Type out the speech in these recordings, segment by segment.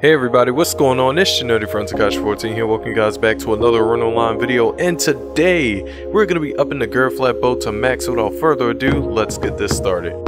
Hey everybody, what's going on? It's your nerdy friend Takashi14 here, welcome you guys back to another Run Online video, and today we're going to be upping the Gerifalte bow to max. So without further ado, let's get this started.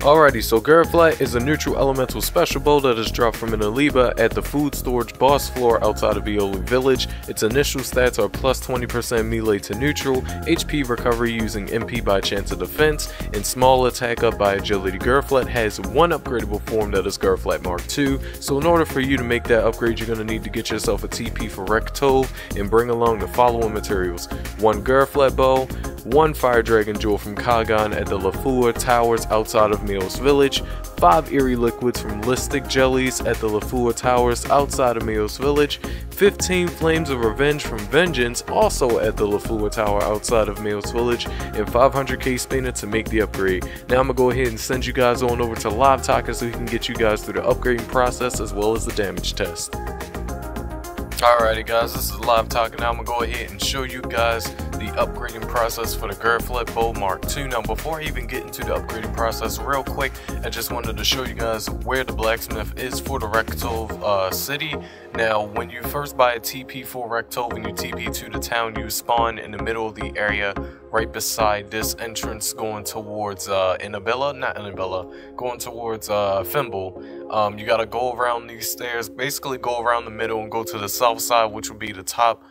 Alrighty, so Gerifalte is a neutral elemental special bow that is dropped from an Aliba at the food storage boss floor outside of Viola Village. Its initial stats are plus 20% melee to neutral, HP recovery using MP by chance of defense, and small attack up by agility. Gerifalte has one upgradable form that is Gerifalte Mark II, so in order for you to make that upgrade, you're going to need to get yourself a TP for Rektov and bring along the following materials: one Gerifalte bow, one Fire Dragon Jewel from Kagan at the Lafua Towers outside of Meos Village, 5 Eerie Liquids from Listic Jellies at the Lafua Towers outside of Meos Village, 15 Flames of Revenge from Vengeance also at the Lafua Tower outside of Meos Village, and 500k spinner to make the upgrade. Now I'm going to go ahead and send you guys on over to Live Talker so he can get you guys through the upgrading process as well as the damage test. Alrighty guys, this is Live Talker. Now I'm going to go ahead and show you guys the upgrading process for the Gerifalte bow Mark II. Now before I even get into the upgrading process real quick, I just wanted to show you guys where the blacksmith is for the Rektov city. Now when you first buy a TP for Rektov and you TP to the town, you spawn in the middle of the area right beside this entrance going towards going towards Fimble. You gotta go around these stairs, basically go around the middle and go to the south side, which will be the top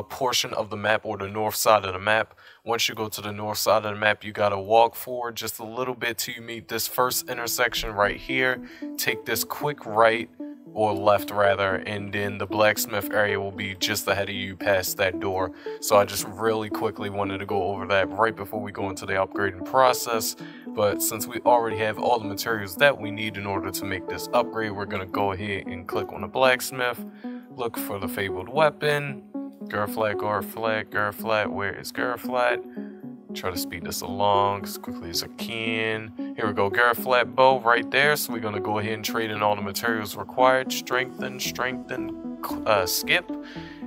portion of the map, or the north side of the map. Once you go to the north side of the map, you gotta walk forward just a little bit till you meet this first intersection right here. Take this quick right, or left rather, and then the blacksmith area will be just ahead of you past that door. So I just really quickly wanted to go over that right before we go into the upgrading process. But since we already have all the materials that we need in order to make this upgrade, we're gonna go ahead and click on the blacksmith, look for the fabled weapon. Gerifalte, where is Gerifalte? Try to speed this along as quickly as I can. Here we go, Gerifalte bow right there. So we're going to go ahead and trade in all the materials required. Strengthen, skip.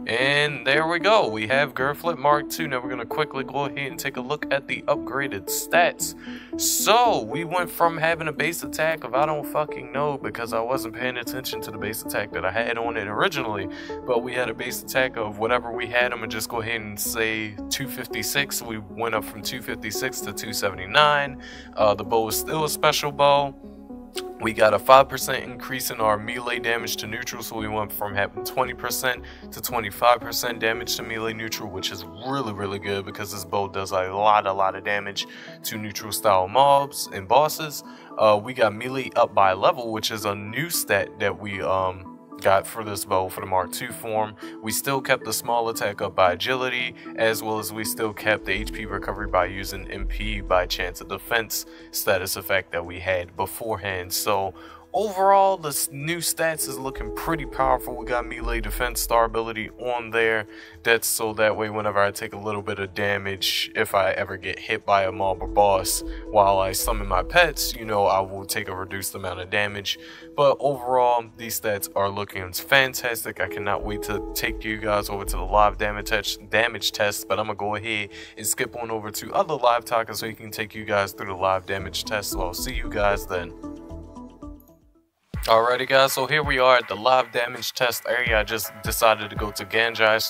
And there we go. We have Gerifalte Mark II. Now we're going to quickly go ahead and take a look at the upgraded stats. So we went from having a base attack of I don't fucking know, because I wasn't paying attention to the base attack that I had on it originally. But we had a base attack of whatever we had. I'm going to just go ahead and say 256. We went up from 256 to 279. The bow is still a special bow. We got a 5% increase in our melee damage to neutral, so we went from having 20% to 25% damage to melee neutral, which is really good because this bow does a lot of damage to neutral style mobs and bosses. We got melee up by level, which is a new stat that we got for this bow for the Mark II form. We still kept the small attack up by agility, as well as we still kept the HP recovery by using MP by chance of defense status effect that we had beforehand. So overall, this new stats is looking pretty powerful. We got melee defense star ability on there. That's so that way whenever I take a little bit of damage, if I ever get hit by a mob or boss while I summon my pets, you know, I will take a reduced amount of damage. But overall, these stats are looking fantastic. I cannot wait to take you guys over to the live damage test, but I'm gonna go ahead and skip on over to other live talkers so he can take you guys through the live damage test. So I'll see you guys then. Alrighty guys, so here we are at the live damage test area. I just decided to go to Ganjai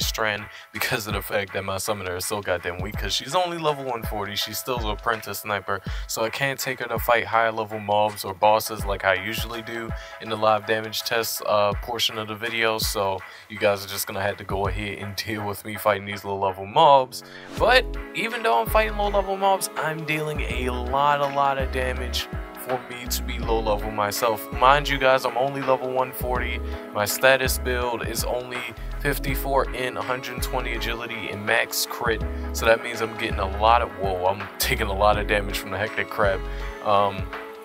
Strand because of the fact that my summoner is so goddamn weak, because she's only level 140. She's still an apprentice sniper, so I can't take her to fight higher level mobs or bosses like I usually do in the live damage test portion of the video. So you guys are just gonna have to go ahead and deal with me fighting these low level mobs. But even though I'm fighting low level mobs, I'm dealing a lot of damage for me to be low level myself. Mind you guys, I'm only level 140. My status build is only 54 in 120 agility and max crit, so that means I'm getting a lot of I'm taking a lot of damage from the hectic crab.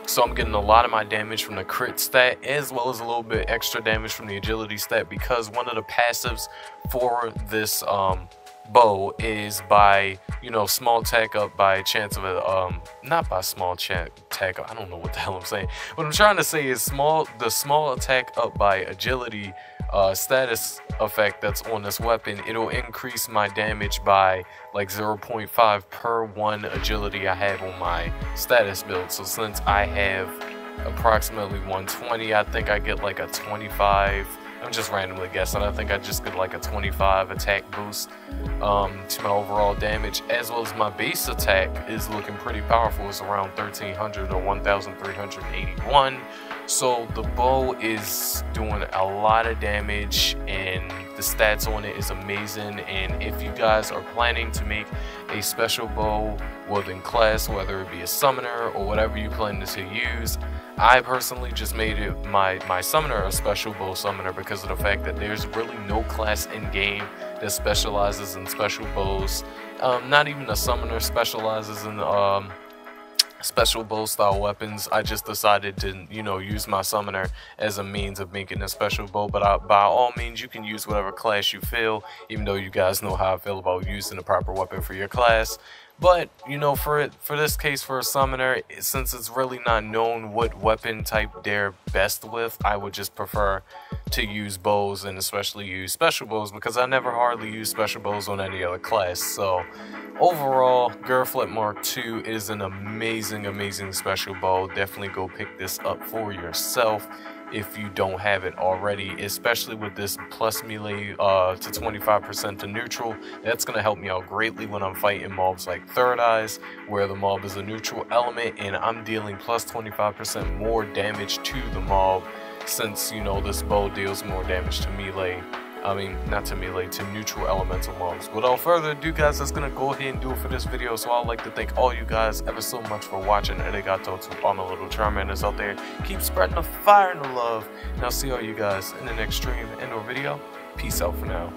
So I'm getting a lot of my damage from the crit stat, as well as a little bit extra damage from the agility stat, because one of the passives for this bow is by, you know, small attack up by a chance of a not by small attack up, I don't know what the hell I'm saying. What I'm trying to say is the small attack up by agility status effect that's on this weapon. It'll increase my damage by like 0.5 per 1 agility I have on my status build. So since I have approximately 120, I think I get like a 25. I'm just randomly guessing. I think I just get like a 25 attack boost to my overall damage, as well as my base attack is looking pretty powerful. It's around 1300 or 1381. So the bow is doing a lot of damage, and the stats on it is amazing. And if you guys are planning to make a special bow within class, whether it be a summoner or whatever you plan to use, I personally just made it my summoner a special bow summoner because of the fact that there's really no class in game that specializes in special bows. Not even a summoner specializes in special bow style weapons. I just decided to, you know, use my summoner as a means of making a special bow. But by all means, you can use whatever class you feel, even though you guys know how I feel about using the proper weapon for your class. But, you know, for this case, for a summoner, since it's really not known what weapon type they're best with, I would just prefer to use bows, and especially use special bows, because I never hardly use special bows on any other class. So overall, Gerifalte Mark II is an amazing special bow. Definitely go pick this up for yourself if you don't have it already, especially with this plus melee to 25% to neutral. That's going to help me out greatly when I'm fighting mobs like Third Eyes, where the mob is a neutral element and I'm dealing plus 25% more damage to the mob, since, you know, this bow deals more damage to melee. I mean, not to melee, to neutral elemental mobs. Without further ado, guys, that's gonna go ahead and do it for this video. So I'd like to thank all you guys ever so much for watching. Arigato to all my little charmanders out there. Keep spreading the fire and the love. And I'll see all you guys in the next stream and or video. Peace out for now.